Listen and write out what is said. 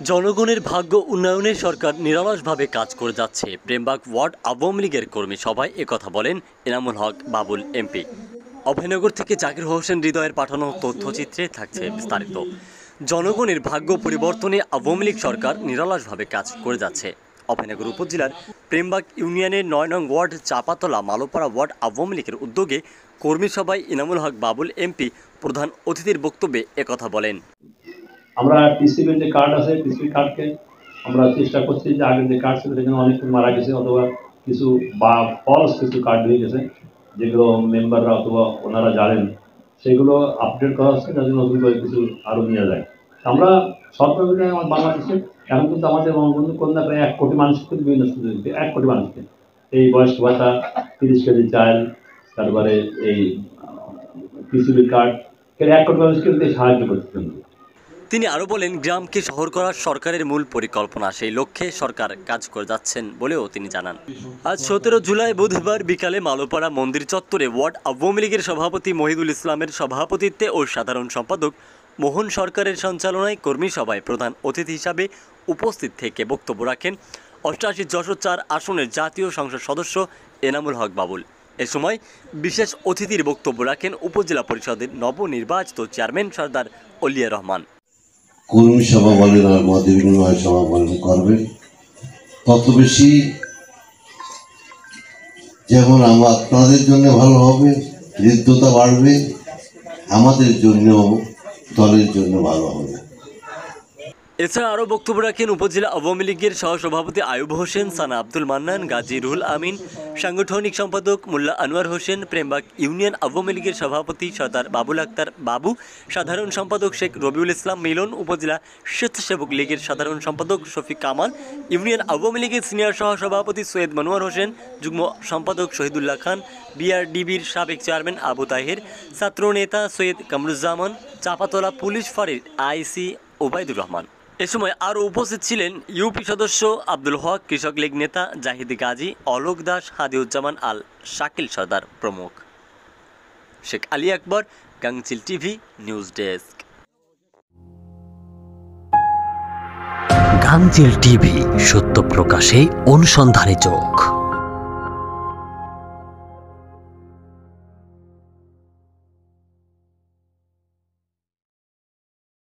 জনগণের ভাগ্য উন্নয়নে সরকার নিরলসভাবে কাজ করে যাচ্ছে। প্রেমবাগ ওয়ার্ড আওয়ামী লীগের কর্মী সভায় একথা বলেন এনামুল হক বাবুল এমপি। অভয়নগর থেকে জাকির হোসেন হৃদয়ের পাঠানো তথ্যচিত্রে থাকছে বিস্তারিত। জনগণের ভাগ্য পরিবর্তনে আওয়ামী লীগ সরকার নিরলসভাবে কাজ করে যাচ্ছে। অভয়নগর উপজেলার প্রেমবাগ ইউনিয়নের ৯ নং ওয়ার্ড চাপাতলা মালোপাড়া ওয়ার্ড আওয়ামী লীগের উদ্যোগে কর্মী সভায় এনামুল হক বাবুল এমপি প্রধান অতিথির বক্তব্যে একথা বলেন। আমরা টিসিবির যে কার্ড আছে, টিসিবি কার্ডকে আমরা চেষ্টা করছি যে আগের যে কার্ড ছিল সেখানে অনেক মারা গেছে অথবা কিছু বা ফলস কিছু কার্ড হয়ে গেছে, যেগুলো মেম্বাররা অথবা ওনারা জানেন, সেগুলো আপডেট করা হচ্ছে যাতে নতুন করে কিছু আরও নেওয়া যায়। আমরা সরকার আমার বাংলাদেশে এখন কিন্তু আমাদের বঙ্গবন্ধু কন্যা প্রায় ১ কোটি মানুষকে বিভিন্ন সুযোগ দিচ্ছে, ১ কোটি মানুষকে এই বয়স্ক ভাতা, ৩০ কেজি চাল, তারপরে এই টিসিবি কার্ড, ১ কোটি মানুষকে সাহায্য করছে। তিনি আরও বলেন, গ্রামকে শহর করার সরকারের মূল পরিকল্পনা, সেই লক্ষ্যে সরকার কাজ করে যাচ্ছেন বলেও তিনি জানান। আজ ১৭ জুলাই বুধবার বিকালে মালোপাড়া মন্দির চত্বরে ওয়ার্ড আওয়ামী লীগের সভাপতি মহিদুল ইসলামের সভাপতিত্বে ও সাধারণ সম্পাদক মোহন সরকারের সঞ্চালনায় কর্মী সভায় প্রধান অতিথি হিসাবে উপস্থিত থেকে বক্তব্য রাখেন ৮৮ যশোর ৪ আসনের জাতীয় সংসদ সদস্য এনামুল হক বাবুল। এ সময় বিশেষ অতিথির বক্তব্য রাখেন উপজেলা পরিষদের নবনির্বাচিত চেয়ারম্যান সরদার অলিয়া রহমান। কর্মী সভা বলেন আর মত বিনিময় সভা বলেন করবেন, তত বেশি যেমন আপনাদের জন্য ভালো হবে, হৃদ্যতা বাড়বে, আমাদের জন্য দলের জন্য ভালো হবে। এছাড়া আরও বক্তব্য রাখেন উপজেলা আওয়ামী লীগের সহসভাপতি আয়ুব হোসেন, সানা আব্দুল মান্নান, গাজী রুহুল আমিন, সাংগঠনিক সম্পাদক মোল্লা আনোয়ার হোসেন, প্রেমবাগ ইউনিয়ন আওয়ামী লীগের সভাপতি সর্দার বাবুল আক্তার বাবু, সাধারণ সম্পাদক শেখ রবিউল ইসলাম মিলন, উপজেলা স্বেচ্ছাসেবক লীগের সাধারণ সম্পাদক শফিক কামাল, ইউনিয়ন আওয়ামী লীগের সিনিয়র সহসভাপতি সৈয়দ মনোয়ার হোসেন, যুগ্ম সম্পাদক শহীদুল্লাহ খান, বিআরডিবির সাবেক চেয়ারম্যান আবু তাহের, ছাত্র নেতা সৈয়দ কামরুজ্জামান, চাপাতলা পুলিশ ফাঁড়ির আইসি ওবায়দুর রহমান। এ সময় আরও উপস্থিত ছিলেন ইউপি সদস্য আব্দুল হক, কৃষক লীগ নেতা জাহিদ গাজী, অলোক দাস, হাদিউজ্জামান আল, শাকিল সর্দার প্রমুখ। শেখ আলী আকবর, গাংচিল টিভি নিউজ ডেস্ক। গাংচিল টিভি, সত্য প্রকাশে অনুসন্ধানী চোখ।